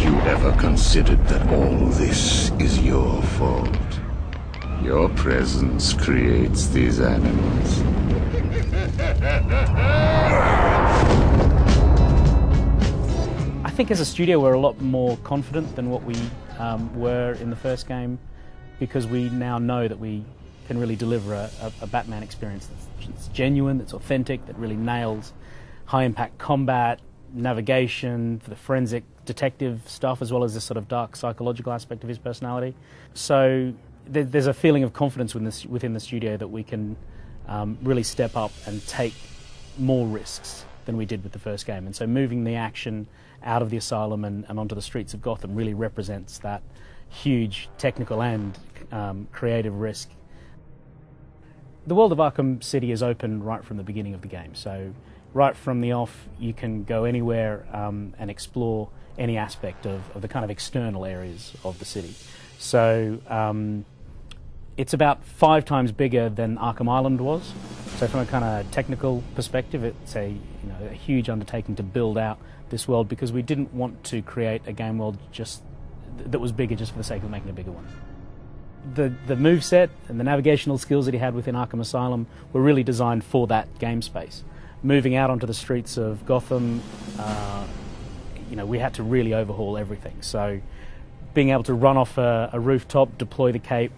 you ever considered that all this is your fault? Your presence creates these animals. I think as a studio we're a lot more confident than what we were in the first game, because we now know that we can really deliver a Batman experience that's genuine, that's authentic, that really nails high-impact combat, navigation, the forensic detective stuff, as well as this sort of dark psychological aspect of his personality. So there's a feeling of confidence within the studio that we can really step up and take more risks than we did with the first game. And so moving the action out of the asylum and onto the streets of Gotham really represents that huge technical and creative risk. The world of Arkham City is open right from the beginning of the game, so right from the off you can go anywhere and explore any aspect of the kind of external areas of the city. So it's about 5 times bigger than Arkham Island was. So from a kind of technical perspective, it's a huge undertaking to build out this world, because we didn't want to create a game world just that was bigger just for the sake of making a bigger one. The moveset and the navigational skills that he had within Arkham Asylum were really designed for that game space. Moving out onto the streets of Gotham, we had to really overhaul everything. So being able to run off a rooftop, deploy the cape,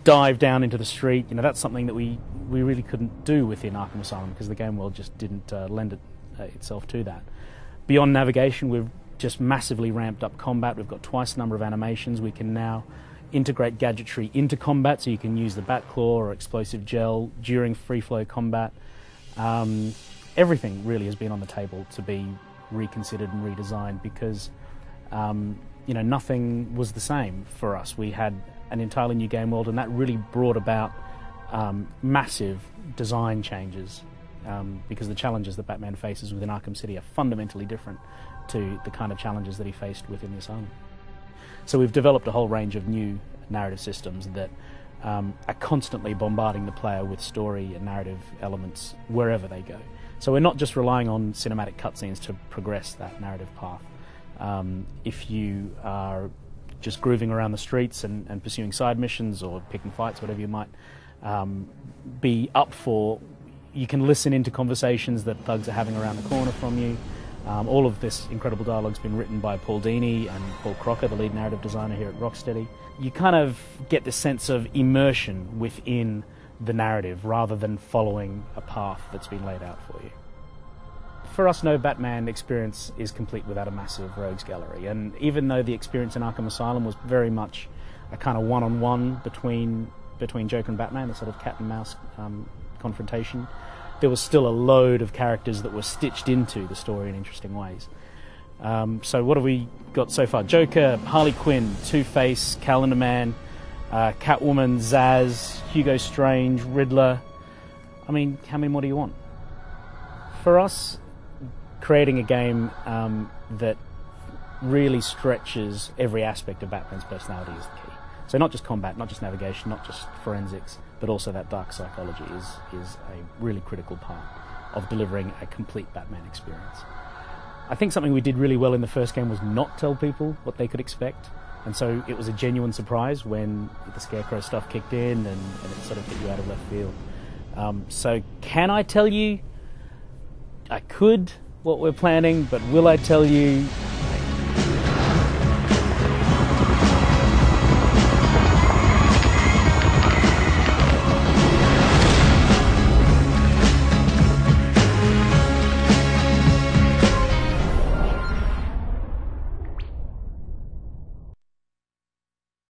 dive down into the street, that's something that we really couldn't do within Arkham Asylum, because the game world just didn't lend itself to that. Beyond navigation, we've just massively ramped up combat. We've got twice the number of animations. We can now integrate gadgetry into combat, so you can use the Batclaw or explosive gel during free-flow combat. Everything really has been on the table to be reconsidered and redesigned, because nothing was the same for us. We had an entirely new game world, and that really brought about massive design changes, because the challenges that Batman faces within Arkham City are fundamentally different to the kind of challenges that he faced within the Asylum. So we've developed a whole range of new narrative systems that are constantly bombarding the player with story and narrative elements wherever they go. So we're not just relying on cinematic cutscenes to progress that narrative path. If you are just grooving around the streets and pursuing side missions or picking fights, whatever you might be up for, you can listen into conversations that thugs are having around the corner from you. All of this incredible dialogue's been written by Paul Dini and Paul Crocker, the lead narrative designer here at Rocksteady. You kind of get this sense of immersion within the narrative rather than following a path that's been laid out for you. For us, no Batman experience is complete without a massive rogues gallery, and even though the experience in Arkham Asylum was very much a kind of one-on-one between Joker and Batman, a sort of cat and mouse confrontation, there was still a load of characters that were stitched into the story in interesting ways. So what have we got so far? Joker, Harley Quinn, Two-Face, Calendar Man, Catwoman, Zaz, Hugo Strange, Riddler. I mean, how many more do you want? For us, creating a game that really stretches every aspect of Batman's personality is the key. So not just combat, not just navigation, not just forensics, but also that dark psychology is a really critical part of delivering a complete Batman experience. I think something we did really well in the first game was not tell people what they could expect, and so it was a genuine surprise when the Scarecrow stuff kicked in and it sort of hit you out of left field. So can I tell you? I could, what we're planning, but will I tell you?